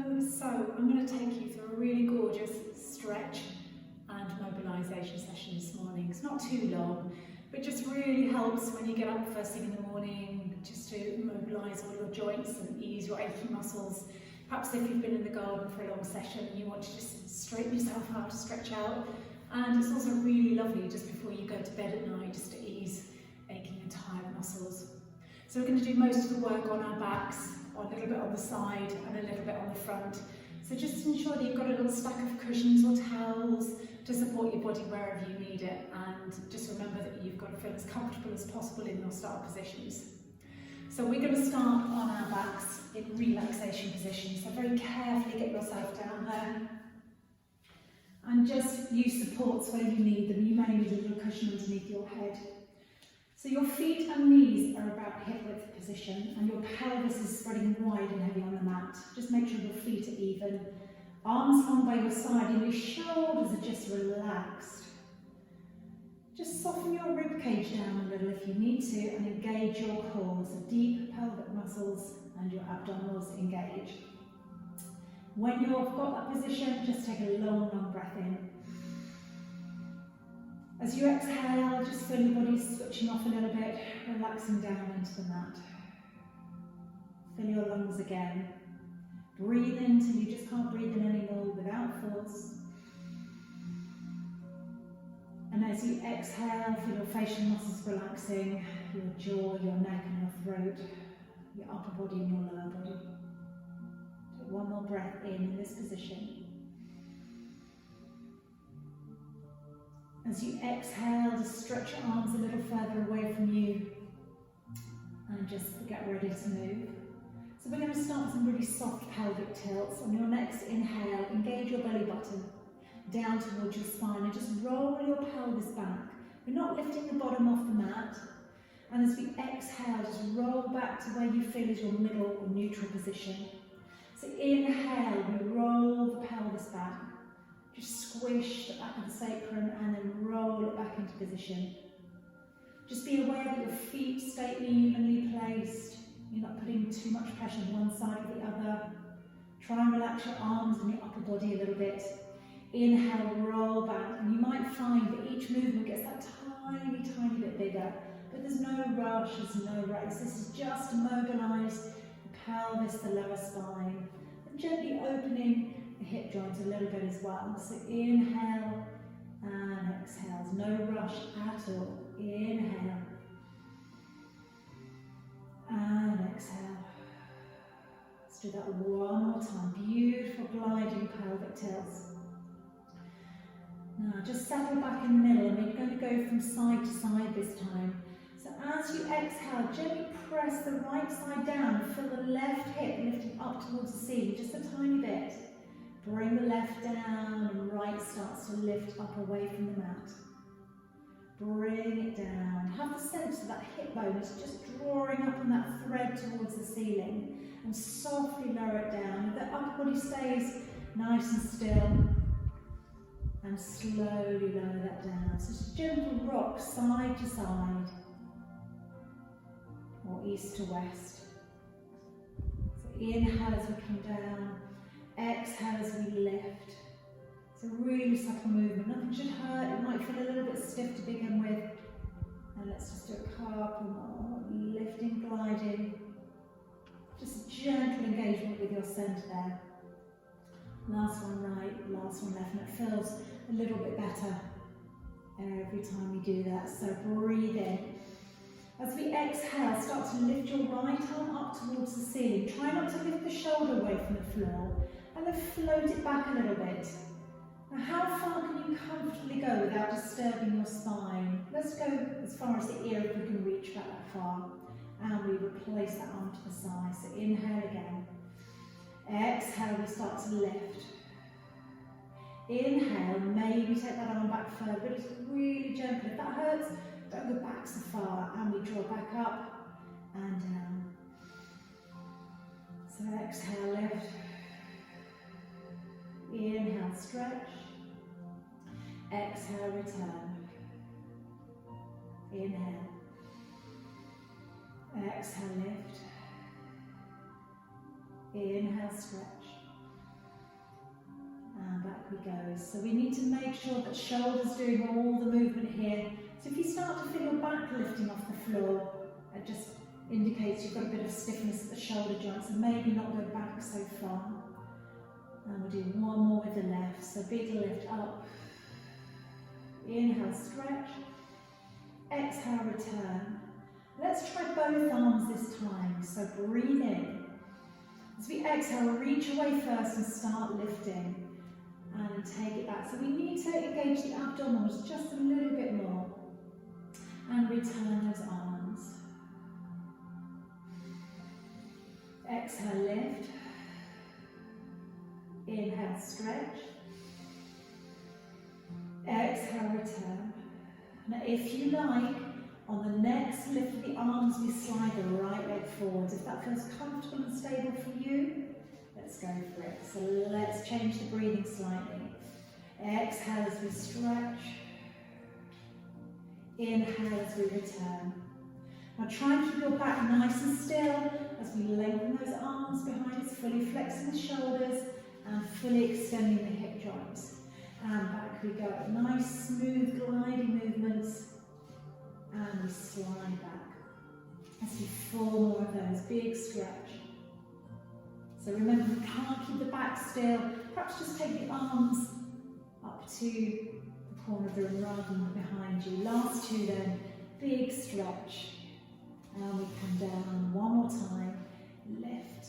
So I'm going to take you through a really gorgeous stretch and mobilisation session this morning. It's not too long, but just really helps when you get up first thing in the morning, just to mobilise all your joints and ease your aching muscles. Perhaps if you've been in the garden for a long session and you want to just straighten yourself out, stretch out. And it's also really lovely just before you go to bed at night, just to ease aching and tired muscles. So we're going to do most of the work on our backs, a little bit on the side and a little bit on the front. So just ensure that you've got a little stack of cushions or towels to support your body wherever you need it, and just remember that you've got to feel as comfortable as possible in your start positions. So we're going to start on our backs in relaxation position, so very carefully get yourself down there and just use supports where you need them. You may need a little cushion underneath your head. So your feet and knees are about hip width position and your pelvis is spreading wide and heavy on the mat. Just make sure your feet are even. Arms long by your side and your shoulders are just relaxed. Just soften your rib cage down a little if you need to and engage your core. So deep pelvic muscles and your abdominals engage. When you've got that position, just take a long breath in. As you exhale, just feel your body switching off a little bit, relaxing down into the mat. Fill your lungs again. Breathe in till you just can't breathe in anymore without force. And as you exhale, feel your facial muscles relaxing, your jaw, your neck and your throat, your upper body and your lower body. Take one more breath in this position. As you exhale, just stretch your arms a little further away from you and just get ready to move. So we're going to start with some really soft pelvic tilts. On your next inhale, engage your belly button down towards your spine and just roll your pelvis back. We're not lifting the bottom off the mat. And as we exhale, just roll back to where you feel is your middle or neutral position. So inhale, we roll the pelvis back. Just squish the back of the sacrum and then roll it back into position. Just be aware that your feet stay evenly placed. You're not putting too much pressure on one side or the other. Try and relax your arms and your upper body a little bit. Inhale, roll back, and you might find that each movement gets that tiny bit bigger, but there's no rush, there's no race. This is just to mobilise the pelvis, the lower spine, and gently opening the hip joints a little bit as well. So inhale and exhale. No rush at all. Inhale and exhale. Let's do that one more time. Beautiful gliding pelvic tilts. Now just settle back in the middle and we're going to go from side to side this time. So as you exhale, gently press the right side down and feel the left hip lifting up towards the ceiling just a tiny bit. Bring the left down and right starts to lift up away from the mat. Bring it down. Have the sense of that hip bone is just drawing up on that thread towards the ceiling and softly lower it down. The upper body stays nice and still and slowly lower that down. So just gentle rock side to side or east to west. So inhale as we come down. Exhale as we lift. It's a really subtle movement, nothing should hurt, it might feel a little bit stiff to begin with. And let's just do a couple more, lifting, gliding. Just gentle engagement with your centre there. Last one right, last one left, and it feels a little bit better every time we do that. So breathe in. As we exhale, start to lift your right arm up towards the ceiling. Try not to lift the shoulder away from the floor. And then float it back a little bit. Now how far can you comfortably go without disturbing your spine? Let's go as far as the ear if we can reach back that far. And we replace that arm to the side. So inhale again. Exhale, we start to lift. Inhale, maybe take that arm back further, but it's really gentle. If that hurts, don't go back so far. And we draw back up and down. So exhale, lift. Inhale, stretch. Exhale, return. Inhale. Exhale, lift. Inhale, stretch. it goes. So we need to make sure that shoulders doing all the movement here. So if you start to feel your back lifting off the floor, it just indicates you've got a bit of stiffness at the shoulder joints and maybe not go back so far. And we'll do one more with the left. So big lift up. Inhale, stretch. Exhale, return. Let's try both arms this time. So breathe in. As we exhale, reach away first and start lifting. And take it back. So we need to engage the abdominals just a little bit more. And return those arms. Exhale, lift. Inhale, stretch. Exhale, return. Now if you like, on the next lift of the arms, we slide the right leg forward. If that feels comfortable and stable for you, let's go for it. So let's change the breathing slightly. Exhale as we stretch. Inhale as we return. Now try and keep your back nice and still as we lengthen those arms behind us, fully flexing the shoulders and fully extending the hip joints. And back we go. Nice, smooth, gliding movements. And we slide back. Let's do 4 more of those. Big stretch. So remember, you can't keep the back still. Perhaps just take the arms up to the corner of the room rather than behind you. Last 2 then. Big stretch. And we come down one more time. Lift.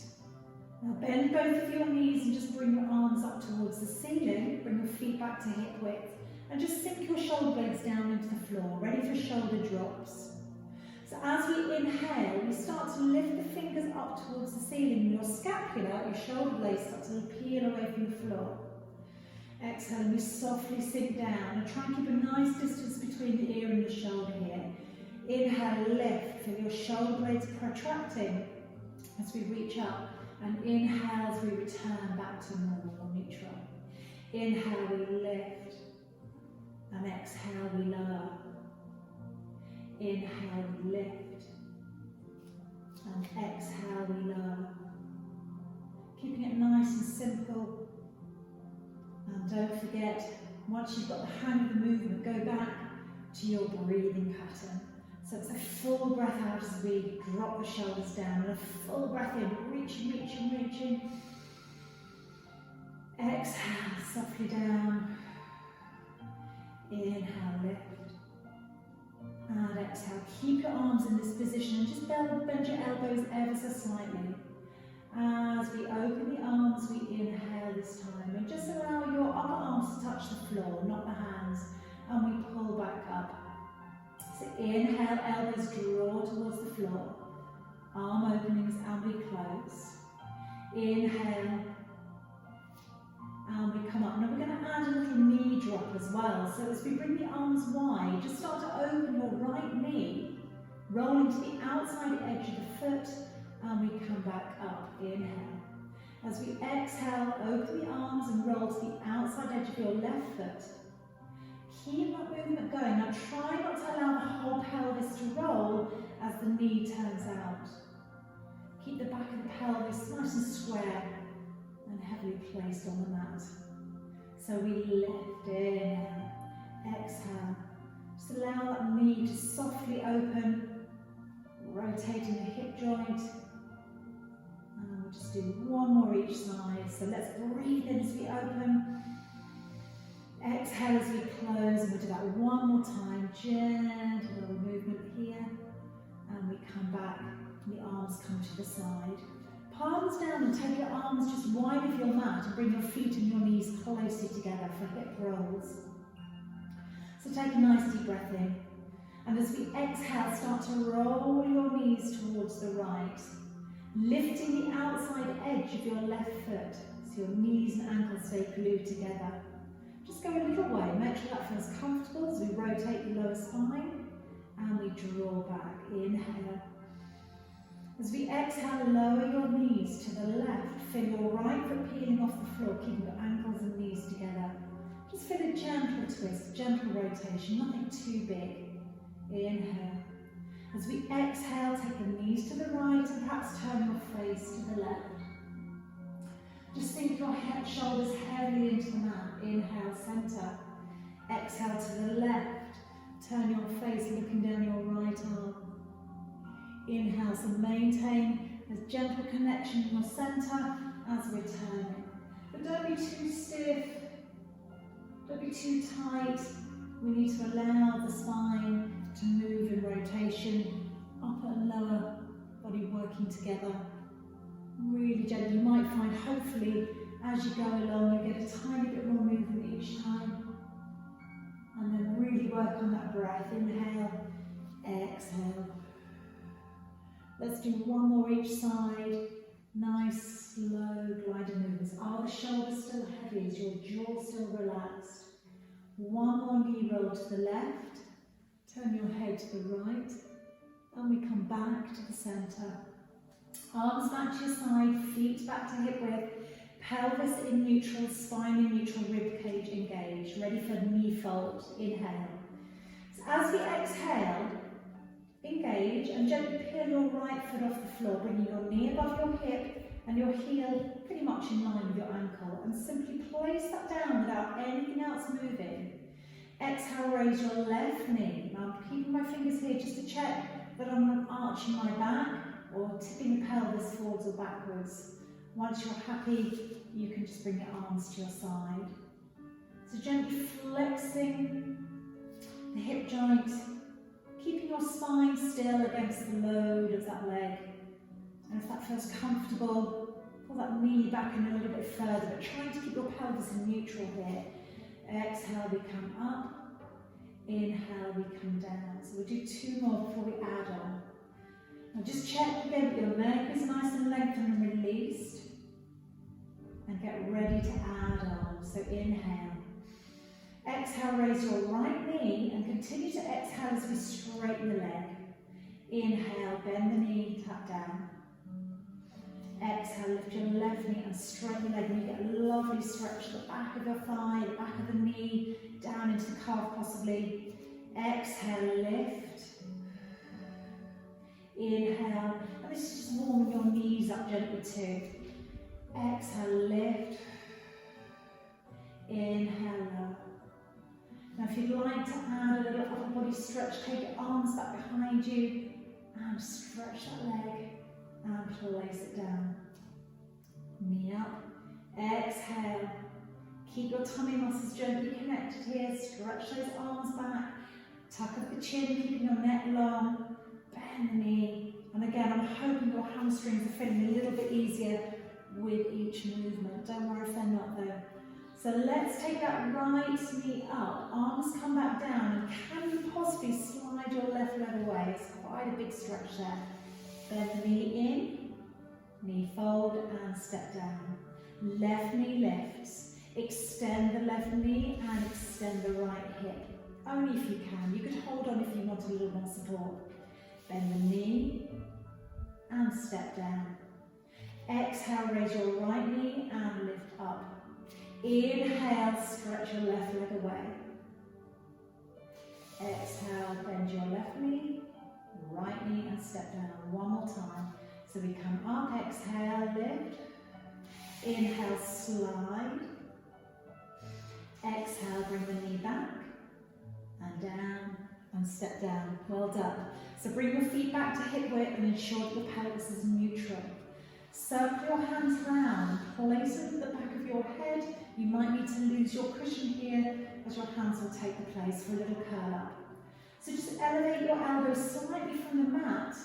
Now bend both of your knees and just bring your arms up towards the ceiling. Bring your feet back to hip width. And just sink your shoulder blades down into the floor, ready for shoulder drops. So as we inhale, we start to lift the fingers up towards the ceiling. Your scapula, your shoulder blades start to peel away from the floor. Exhale, we softly sink down. And try and keep a nice distance between the ear and the shoulder here. Inhale, lift, feel your shoulder blades protracting as we reach up. And inhale as we return back to normal, neutral. Inhale, we lift. And exhale, we lower. Inhale, we lift. And exhale, we lower. Keeping it nice and simple. And don't forget, once you've got the hang of the movement, go back to your breathing pattern. So it's a full breath out as we drop the shoulders down, and a full breath in, reaching, reaching, reaching. Exhale, softly down. Inhale, lift. And exhale. Keep your arms in this position and just bend your elbows ever so slightly. As we open the arms, we inhale this time. And just allow your upper arms to touch the floor, not the hands. And we pull back up. So inhale, elbows draw towards the floor. Arm openings and we close. Inhale. And we come up. Now we're going to add a little knee drop as well. So as we bring the arms wide, just start to open your right knee, rolling to the outside edge of the foot, and we come back up. Inhale. As we exhale, open the arms and roll to the outside edge of your left foot. Keep that movement going. Now try not to allow the whole pelvis to roll as the knee turns out. Keep the back of the pelvis nice and square and heavily placed on the mat. So we lift, inhale, exhale. Just allow that knee to softly open, rotating the hip joint. And we'll just do one more each side. So let's breathe in as we open. Exhale as we close, and we'll do that one more time. Gentle little movement here. And we come back, and the arms come to the side. Palms down and take your arms just wide of your mat and bring your feet and your knees closely together for hip rolls. So take a nice deep breath in. And as we exhale, start to roll your knees towards the right, lifting the outside edge of your left foot so your knees and ankles stay glued together. Just go a little way, make sure that feels comfortable as we rotate the lower spine and we draw back. Inhale. As we exhale, lower your knees to the left. Feel your right foot peeling off the floor, keeping your ankles and knees together. Just feel a gentle twist, gentle rotation, nothing too big. Inhale. As we exhale, take the knees to the right and perhaps turn your face to the left. Just sink your shoulders heavily into the mat. Inhale, centre. Exhale to the left. Turn your face looking down your right arm. Inhale, so maintain a gentle connection in your centre as we're turning. But don't be too stiff. Don't be too tight. We need to allow the spine to move in rotation, upper and lower body working together. Really gently. You might find, hopefully, as you go along, you get a tiny bit more movement each time. And then really work on that breath. Inhale, exhale. Let's do one more each side. Nice, slow, gliding movements. Are the shoulders still heavy? Is your jaw still relaxed? One more knee roll to the left. Turn your head to the right. And we come back to the centre. Arms back to your side, feet back to hip width. Pelvis in neutral, spine in neutral, rib cage engaged. Ready for knee fold. Inhale. So as we exhale, engage and gently peel your right foot off the floor, bringing your knee above your hip and your heel pretty much in line with your ankle, and simply place that down without anything else moving. Exhale, raise your left knee. Now I'm keeping my fingers here just to check that I'm not arching my back or tipping the pelvis forwards or backwards. Once you're happy, you can just bring your arms to your side. So gently flexing the hip joint, keeping your spine still against the load of that leg. And if that feels comfortable, pull that knee back in a little bit further, but trying to keep your pelvis in neutral here. Exhale, we come up. Inhale, we come down. So we'll do two more before we add on. Now just check again that your neck is nice and lengthened and released. And get ready to add on. So inhale. Exhale, raise your right knee and continue to exhale as we straighten the leg. Inhale, bend the knee, tap down. Exhale, lift your left knee and straighten the leg, and you get a lovely stretch to the back of your thigh, the back of the knee, down into the calf possibly. Exhale, lift. Inhale, and this is just warming your knees up gently too. Exhale, lift. Inhale, lower. Now if you'd like to add a little upper body stretch, take your arms back behind you and stretch that leg and place it down. Knee up. Exhale. Keep your tummy muscles gently connected here. Stretch those arms back. Tuck up the chin, keeping your neck long. Bend the knee. And again, I'm hoping your hamstrings are feeling a little bit easier with each movement. Don't worry if they're not though. So let's take that right knee up, arms come back down, and can you possibly slide your left leg away? It's quite a big stretch there. Bend the knee in, knee fold and step down. Left knee lifts. Extend the left knee and extend the right hip. Only if you can. You could hold on if you want a little more support. Bend the knee and step down. Exhale, raise your right knee and lift up. Inhale, stretch your left leg away. Exhale, bend your left knee, right knee and step down. One more time. So we come up, exhale, lift. Inhale, slide. Exhale, bring the knee back and down and step down. Well done. So bring your feet back to hip width and ensure that your pelvis is neutral. Circle your hands round, place it at the back of your head. You might need to lose your cushion here as your hands will take the place for a little curl up. So just elevate your elbows slightly from the mat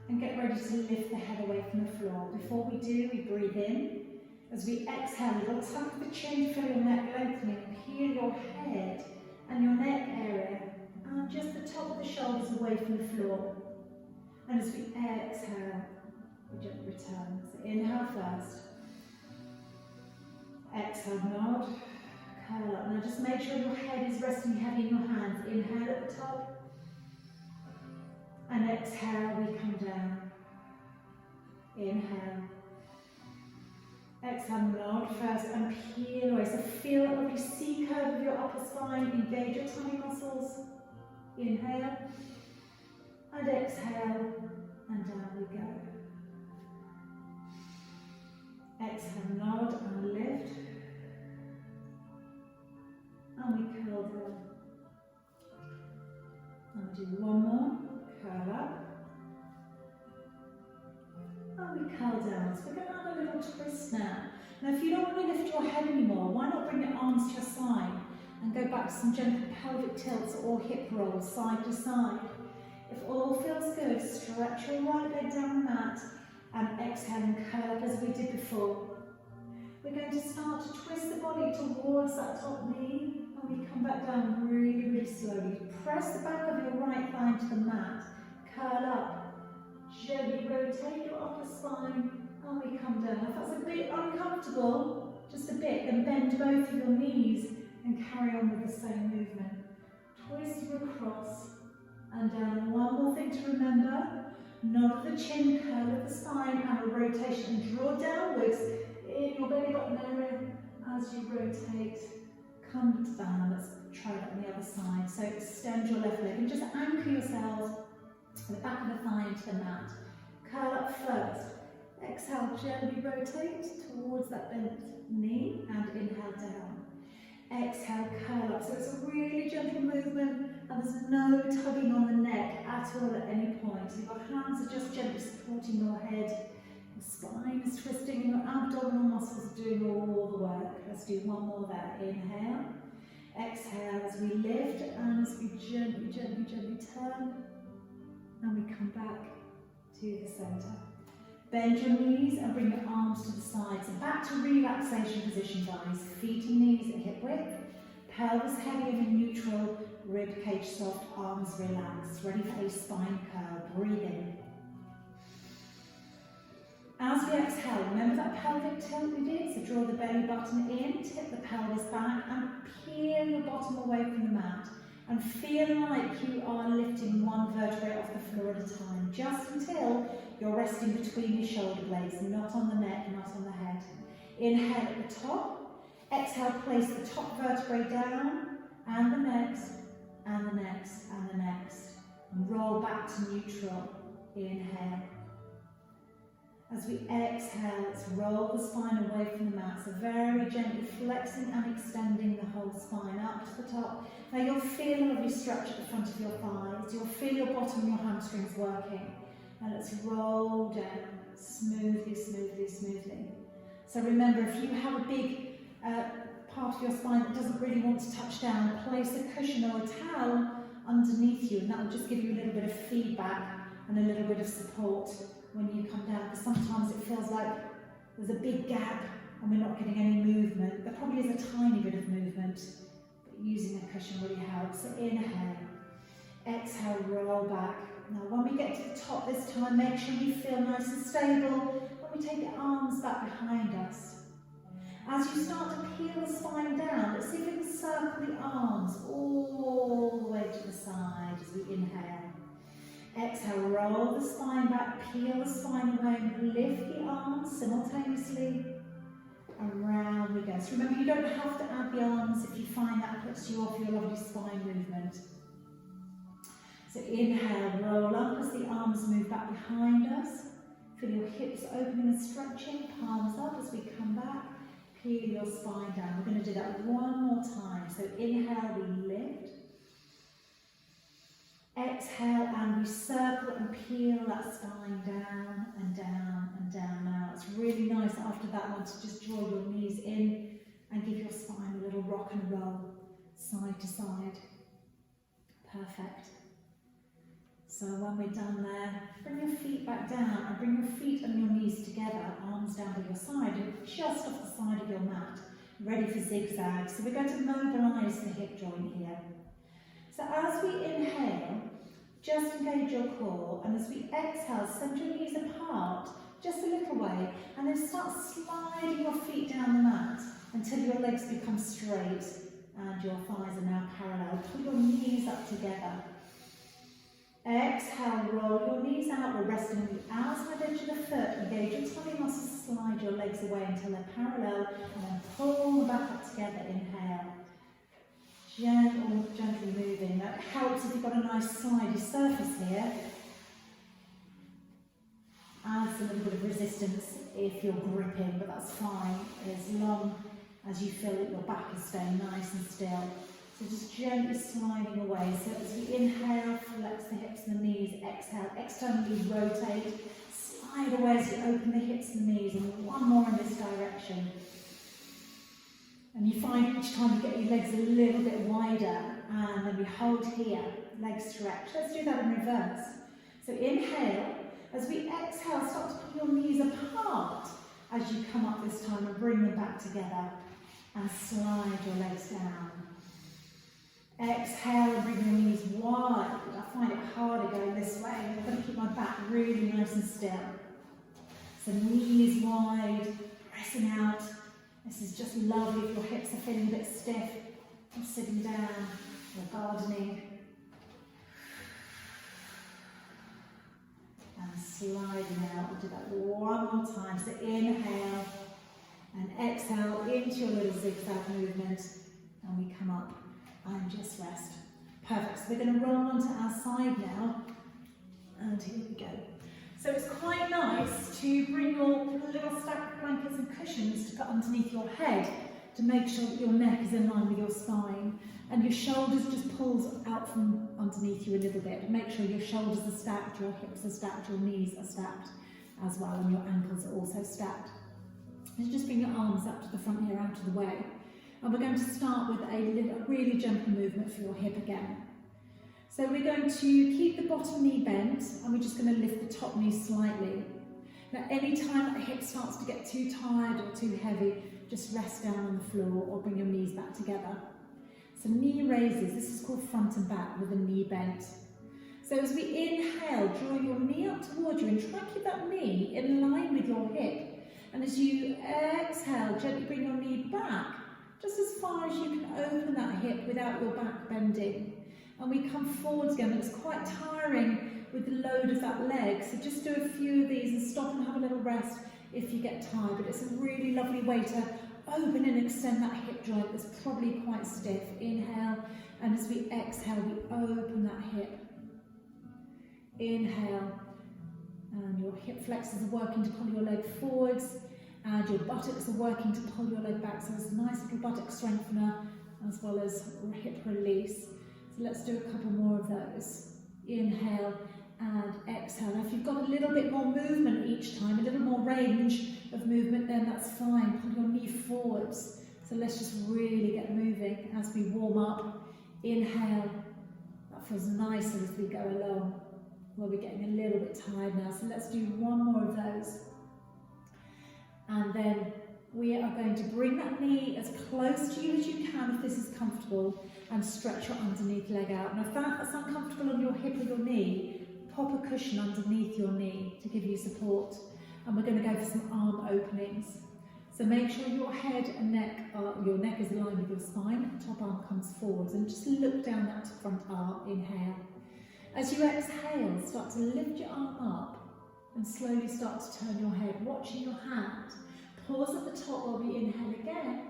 and get ready to lift the head away from the floor. Before we do, we breathe in. As we exhale, you'll tuck the chin, feel your neck lengthening, peel your head and your neck area and just the top of the shoulders away from the floor. And as we exhale, we just return. So inhale first. Exhale, nod, curl up. Now just make sure your head is resting heavy in your hands. Inhale at the top. And exhale, we come down. Inhale. Exhale, nod first and peel away. So feel a lovely C curve of your upper spine. Engage your tummy muscles. Inhale. And exhale. And down we go. Exhale, nod and lift. And we curl down. And we do one more, curl up. And we curl down. So we're going to have a little twist now. Now if you don't want to lift your head anymore, why not bring your arms to your side and go back to some gentle pelvic tilts or hip rolls, side to side. If all feels good, stretch your right leg down the mat and exhale and curl up as we did before. We're going to start to twist the body towards that top knee, and we come back down really, really slowly. Press the back of your right thigh to the mat, curl up, gently rotate your upper spine, and we come down. If that's a bit uncomfortable, just a bit, then bend both of your knees and carry on with the same movement. Twist you across and down. One more thing to remember, nod of the chin, curl of the spine, and a rotation. And draw downwards in your belly button area as you rotate. Come down. Let's try that on the other side. So extend your left leg and just anchor yourself the back of the thigh into the mat. Curl up first. Exhale, gently rotate towards that bent knee and inhale down. Exhale, curl up. So it's a really gentle movement and there's no tugging on the neck at all at any point. So your hands are just gently supporting your head. Your spine is twisting and your abdominal muscles are doing all the work. Let's do one more there. Inhale. Exhale as we lift and as we gently, gently, gently turn. And we come back to the centre. Bend your knees and bring your arms to the sides. And back to relaxation position, guys. Feet and knees at hip width. Pelvis heavy and neutral. Rib cage soft. Arms relaxed. Ready for a spine curl. Breathe in. As we exhale, remember that pelvic tilt we did? So draw the belly button in, tip the pelvis back, and peel your bottom away from the mat. And feel like you are lifting one vertebrae off the floor at a time, just until you're resting between your shoulder blades, not on the neck, not on the head. Inhale at the top. Exhale, place the top vertebrae down, and the next, and the next, and the next. And roll back to neutral. Inhale. As we exhale, let's roll the spine away from the mat. So very gently flexing and extending the whole spine up to the top. Now you'll feel a lovely stretch at the front of your thighs. You'll feel your bottom of your hamstrings working. And let's roll down smoothly, smoothly, smoothly. So remember, if you have a big part of your spine that doesn't really want to touch down, place a cushion or a towel underneath you, and that will just give you a little bit of feedback and a little bit of support when you come down, because sometimes it feels like there's a big gap and we're not getting any movement. There probably is a tiny bit of movement, but using a cushion really helps. So inhale, exhale, roll back. Now when we get to the top this time, make sure you feel nice and stable when we take the arms back behind us. As you start to peel the spine down, let's see if we can circle the arms all the way to the side as we inhale. Exhale, roll the spine back, peel the spine away and lift the arms simultaneously. Around we go. So remember, you don't have to add the arms if you find that puts you off your lovely spine movement. So inhale, roll up as the arms move back behind us. Feel your hips opening and stretching, palms up as we come back. Peel your spine down. We're going to do that one more time. So inhale, we lift. Exhale and we circle and peel that spine down and down and down. Now it's really nice after that one to just draw your knees in and give your spine a little rock and roll side to side. Perfect. So when we're done there, bring your feet back down and bring your feet and your knees together, arms down by your side and just off the side of your mat, ready for zigzag. So we're going to mobilise the hip joint here. So as we inhale, just engage your core, and as we exhale, send your knees apart just a little way, and then start sliding your feet down the mat until your legs become straight and your thighs are now parallel. Pull your knees up together. Exhale, roll your knees out, we're resting on the outside edge of the foot. Engage your tummy muscles, slide your legs away until they're parallel, and then pull them back up together. Inhale. Gently moving. That helps if you've got a nice slidey surface here. Adds a little bit of resistance if you're gripping, but that's fine as long as you feel that your back is staying nice and still. So just gently sliding away. So as we inhale, flex the hips and the knees, exhale, externally rotate, slide away as you open the hips and the knees, and one more in this direction. And you find each time you get your legs a little bit wider, and then we hold here, legs stretch. Let's do that in reverse. So inhale, as we exhale, start to pull your knees apart as you come up this time and bring them back together and slide your legs down. Exhale and bring your knees wide. I find it harder going this way. I'm going to keep my back really nice and still. So knees wide, pressing out. This is just lovely if your hips are feeling a bit stiff or sitting down or gardening. And sliding out. We'll do that one more time. So inhale and exhale into your little zigzag movement. And we come up and just rest. Perfect. So we're going to roll onto our side now. And here we go. So it's quite nice to bring your little stack of blankets and cushions to put underneath your head to make sure that your neck is in line with your spine. And your shoulders just pulls out from underneath you a little bit. Make sure your shoulders are stacked, your hips are stacked, your knees are stacked as well, and your ankles are also stacked. And just bring your arms up to the front here, out of the way. And we're going to start with a really gentle movement for your hip again. So we're going to keep the bottom knee bent, and we're just going to lift the top knee slightly. Now, any time that the hip starts to get too tired or too heavy, just rest down on the floor or bring your knees back together. So knee raises, this is called front and back with the knee bent. So as we inhale, draw your knee up towards you and try and keep that knee in line with your hip. And as you exhale, gently bring your knee back, just as far as you can open that hip without your back bending. And we come forwards again. It's quite tiring with the load of that leg, so just do a few of these and stop and have a little rest if you get tired. But it's a really lovely way to open and extend that hip joint that's probably quite stiff. Inhale, and as we exhale, we open that hip. Inhale, and your hip flexors are working to pull your leg forwards, and your buttocks are working to pull your leg back. So it's a nice little buttock strengthener as well as hip release. So let's do a couple more of those. Inhale and exhale. Now if you've got a little bit more movement each time, a little more range of movement, then that's fine. Pull your knee forwards. So let's just really get moving as we warm up. Inhale. That feels nicer as we go along. Well, we're getting a little bit tired now, so let's do one more of those. And then we are going to bring that knee as close to you as you can if this is comfortable, and stretch your underneath leg out. Now if that's uncomfortable on your hip or your knee, pop a cushion underneath your knee to give you support. And we're going to go for some arm openings. So make sure your head and neck, your neck is aligned with your spine, top arm comes forwards, and just look down that front arm. Inhale. As you exhale, start to lift your arm up and slowly start to turn your head, watching your hand. Pause at the top while we inhale again.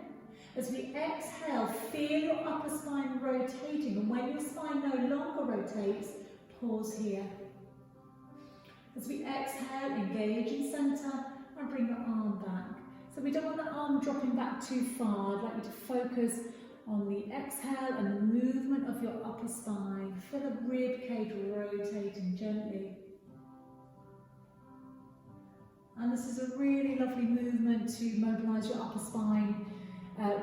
As we exhale, feel your upper spine rotating, and when your spine no longer rotates, pause here. As we exhale, engage in centre and bring your arm back. So we don't want the arm dropping back too far. I'd like you to focus on the exhale and the movement of your upper spine. Feel the rib cage rotating gently. And this is a really lovely movement to mobilise your upper spine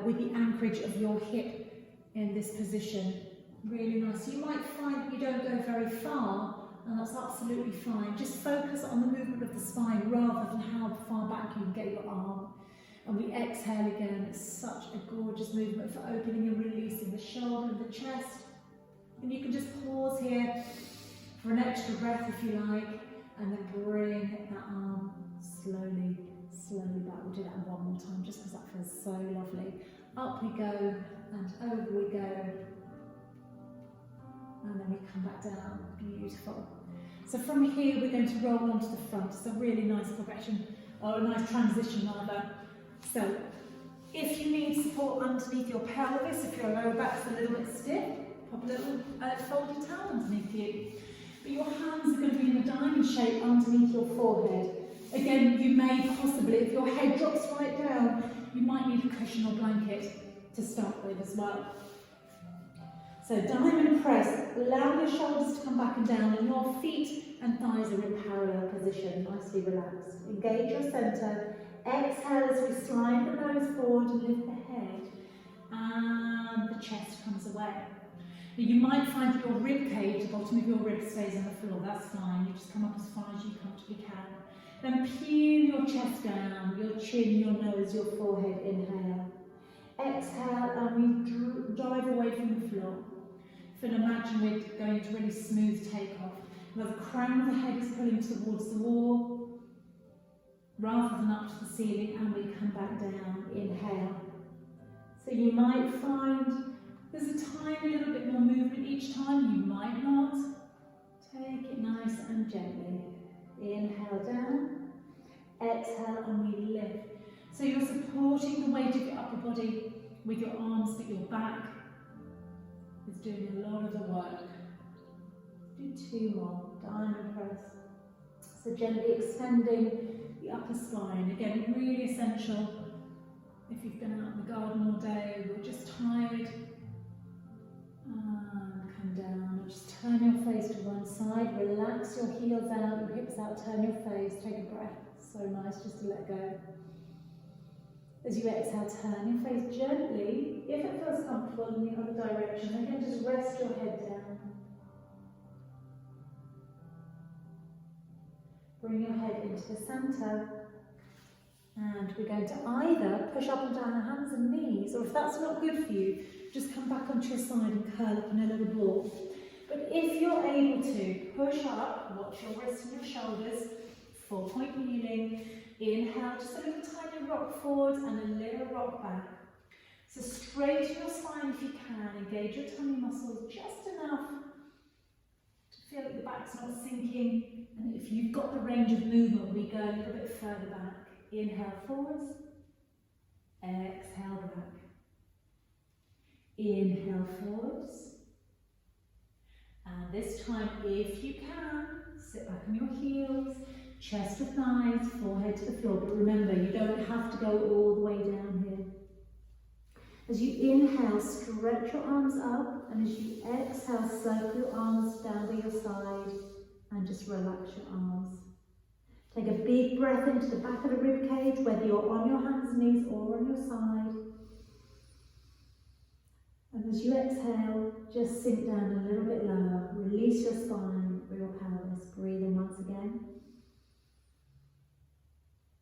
with the anchorage of your hip in this position. Really nice. You might find that you don't go very far, and that's absolutely fine. Just focus on the movement of the spine rather than how far back you can get your arm. And we exhale again. It's such a gorgeous movement for opening and releasing the shoulder and the chest. And you can just pause here for an extra breath if you like, and then bring that arm slowly back. We'll do that one more time just because that feels so lovely. Up we go and over we go. And then we come back down. Beautiful. So from here we're going to roll onto the front. It's a really nice progression, or a nice transition rather. So if you need support underneath your pelvis, if your lower back's a little bit stiff, pop a little folded towel underneath you. But your hands are going to be in a diamond shape underneath your forehead. Again, you may possibly, if your head drops right down, you might need a cushion or blanket to start with as well. So diamond press, allow your shoulders to come back and down, and your feet and thighs are in parallel position, nicely relaxed. Engage your centre. Exhale as we slide the nose forward and lift the head, and the chest comes away. Now you might find that your rib cage, the bottom of your rib stays on the floor, that's fine. You just come up as far as you comfortably can. Then peel your chest down, your chin, your nose, your forehead, inhale. Exhale, and we dive away from the floor. Feel, imagine we're going to really smooth takeoff. Now the crown of the head is pulling towards the wall, rather than up to the ceiling, and we come back down, inhale. So you might find there's a tiny little bit more movement each time, you might not. Take it nice and gently. Inhale down, exhale, and we lift. So you're supporting the weight of your upper body with your arms, but your back is doing a lot of the work. Do 2 more, diamond press. So gently extending the upper spine. Again, really essential if you've been out in the garden all day, you're just tired. And come down, just turn your face to one side, relax your heels out, your hips out, turn your face, take a breath. So nice just to let go. As you exhale, turn your face gently, if it feels comfortable, in the other direction. Again, just rest your head down. Bring your head into the centre. And we're going to either push up and down our hands and knees, or if that's not good for you, just come back onto your side and curl up in a little ball. But if you're able to, push up, watch your wrists and your shoulders, 4-point kneeling. Inhale, just a little tiny rock forward and a little rock back. So straighten your spine if you can, engage your tummy muscles just enough to feel that the back's not sinking. And if you've got the range of movement, we go a little bit further back. Inhale forwards, exhale back. Inhale forwards. And this time, if you can, sit back on your heels, chest to thighs, forehead to the floor. But remember, you don't have to go all the way down here. As you inhale, stretch your arms up, and as you exhale, circle your arms down by your side and just relax your arms. Take a big breath into the back of the rib cage, whether you're on your hands and knees or on your side. And as you exhale, just sink down a little bit lower. Release your spine or your pelvis. Breathe in once again.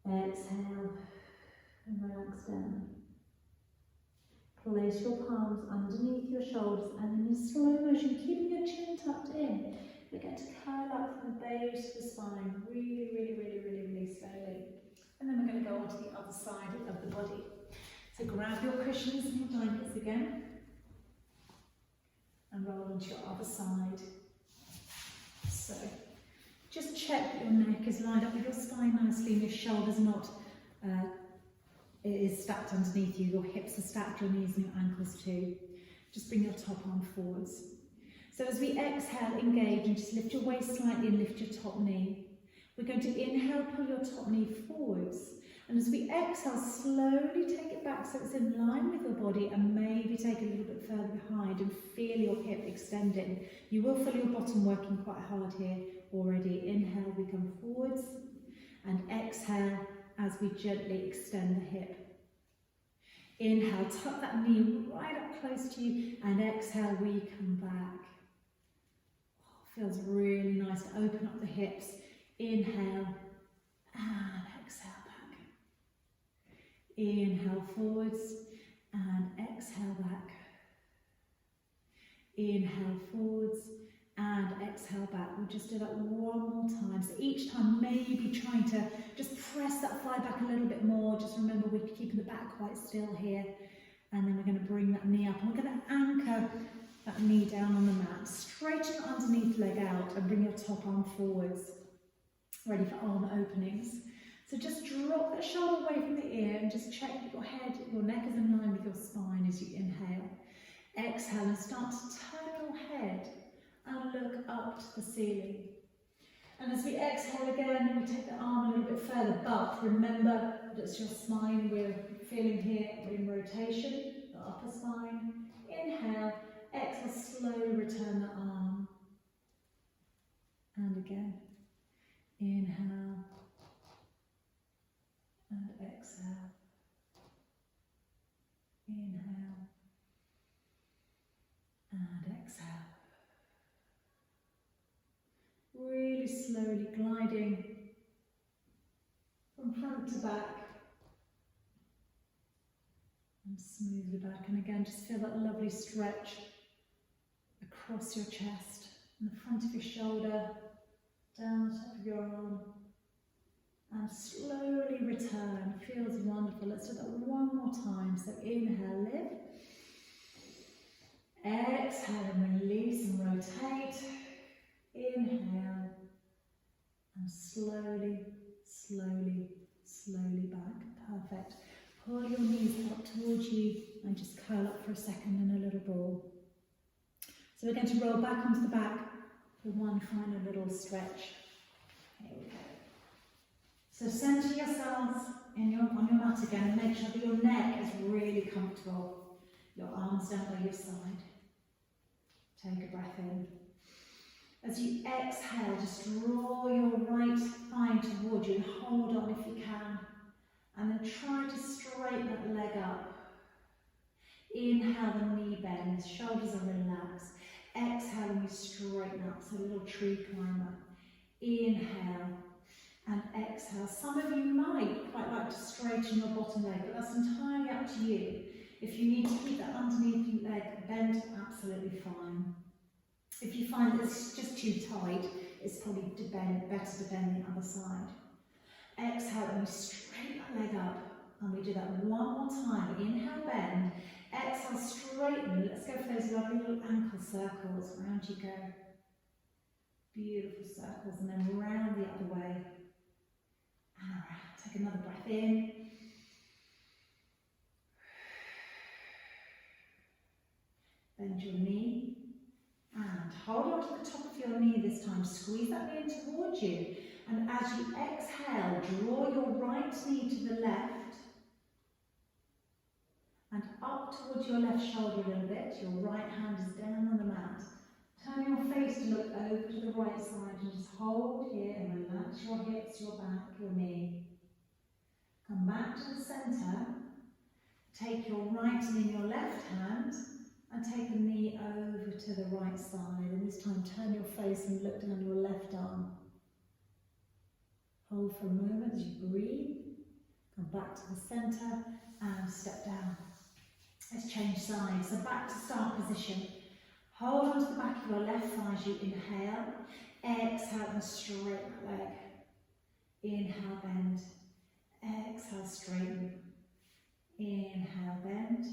Exhale and relax down. Place your palms underneath your shoulders, and in slow motion, keeping your chin tucked in, we're going to curl up from the base of the spine, really slowly. And then we're going to go on to the other side of the body. So grab your cushions and your blankets again, and roll onto your other side. So just check that your neck is lined up with your spine nicely, and your shoulders not it is stacked underneath you. Your hips are stacked, your knees and your ankles too. Just bring your top arm forwards. So as we exhale, engage and just lift your waist slightly and lift your top knee. We're going to inhale, pull your top knee forwards. And as we exhale, slowly take it back so it's in line with your body, and maybe take a little bit further behind and feel your hip extending. You will feel your bottom working quite hard here already. Inhale, we come forwards, and exhale as we gently extend the hip. Inhale, tuck that knee right up close to you, and exhale, we come back. Feels really nice to open up the hips. Inhale and exhale back. Inhale forwards and exhale back. Inhale forwards and exhale back. We'll just do that one more time. So each time, maybe trying to just press that thigh back a little bit more. Just remember, we're keeping the back quite still here. And then we're going to bring that knee up, and we're going to anchor that knee down on the mat. Straighten your underneath leg out and bring your top arm forwards. Ready for arm openings. So just drop the shoulder away from the ear and just check that your head, your neck is in line with your spine as you inhale. Exhale and start to turn your head and look up to the ceiling. And as we exhale again, we take the arm a little bit further, but remember that it's your spine we're feeling here. We're in rotation, the upper spine. Inhale, exhale, slowly return the arm. And again, inhale and exhale. Inhale and exhale. Really slowly gliding from front to back and smoothly back. And again, just feel that lovely stretch across your chest and the front of your shoulder, down the top of your arm, and slowly return. Feels wonderful. Let's do that one more time. So inhale, lift. Exhale and release and rotate. Inhale and slowly, slowly, slowly back. Perfect. Pull your knees up towards you and just curl up for a second in a little ball. So we're going to roll back onto the back for one final little stretch. Here we go. So centre yourselves on your mat again and make sure that your neck is really comfortable. Your arms down by your side. Take a breath in. As you exhale, just draw your right thigh towards you and hold on if you can. And then try to straighten that leg up. Inhale, the knee bends, shoulders are relaxed. Exhale, and we straighten up, so a little tree climber. Inhale and exhale. Some of you might quite like to straighten your bottom leg, but that's entirely up to you. If you need to keep that underneath your leg bent, absolutely fine. If you find that it's just too tight, it's probably better to bend the other side. Exhale and we straighten that leg up. And we do that one more time. Inhale, bend. Exhale, straighten. Let's go for those lovely little ankle circles. Round you go. Beautiful circles. And then round the other way. And around. Take another breath in. Bend your knee. And hold on to the top of your knee this time. Squeeze that knee in towards you. And as you exhale, draw your right knee to the left. And up towards your left shoulder a little bit. Your right hand is down on the mat. Turn your face to look over to the right side and just hold here and relax your hips, your back, your knee. Come back to the centre. Take your right knee in your left hand and take the knee over to the right side. And this time turn your face and look down your left arm. Hold for a moment as you breathe. Come back to the centre and step down. Let's change sides. So back to start position. Hold onto the back of your left thigh as you inhale. Exhale and straighten the leg. Inhale, bend. Exhale, straighten. Inhale, bend.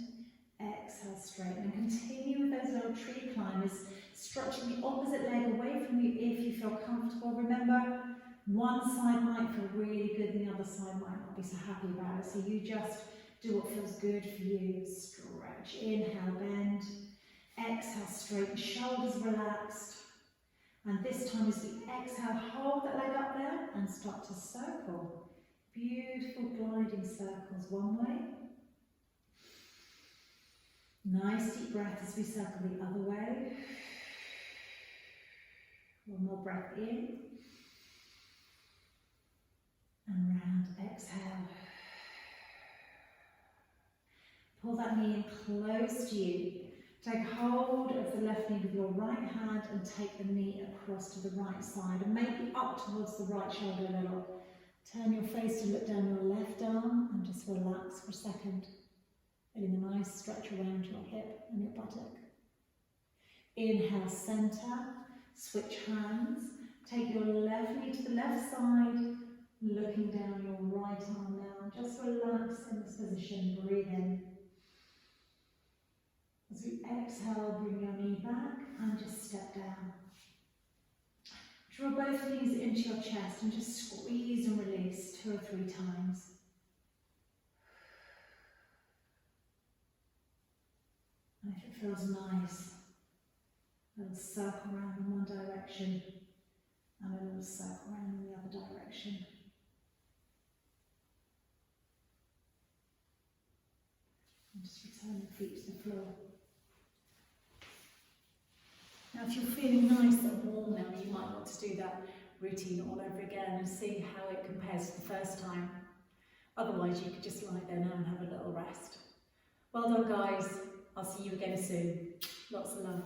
Exhale, straighten. And continue with those little tree climbers, stretching the opposite leg away from you if you feel comfortable. Remember, one side might feel really good and the other side might not be so happy about it. So you just do what feels good for you. Stretch. Inhale, bend. Exhale, straighten. Shoulders relaxed. And this time as we exhale, hold that leg up there and start to circle. Beautiful gliding circles one way. Nice deep breath as we circle the other way. One more breath in. And round, exhale. Pull that knee in close to you. Take hold of the left knee with your right hand and take the knee across to the right side and maybe up towards the right shoulder a little. Turn your face to look down your left arm and just relax for a second. Feeling a nice stretch around your hip and your buttock. Inhale, centre, switch hands. Take your left knee to the left side, looking down your right arm now. Just relax in this position, breathe in. As we exhale, bring your knee back and just step down. Draw both knees into your chest and just squeeze and release 2 or 3 times. And if it feels nice, a little circle around in one direction and a little circle around in the other direction. And just return the feet to the floor. Now if you're feeling nice and warm now, you might want to do that routine all over again and see how it compares to the first time. Otherwise you could just lie there now and have a little rest. Well done guys, I'll see you again soon. Lots of love.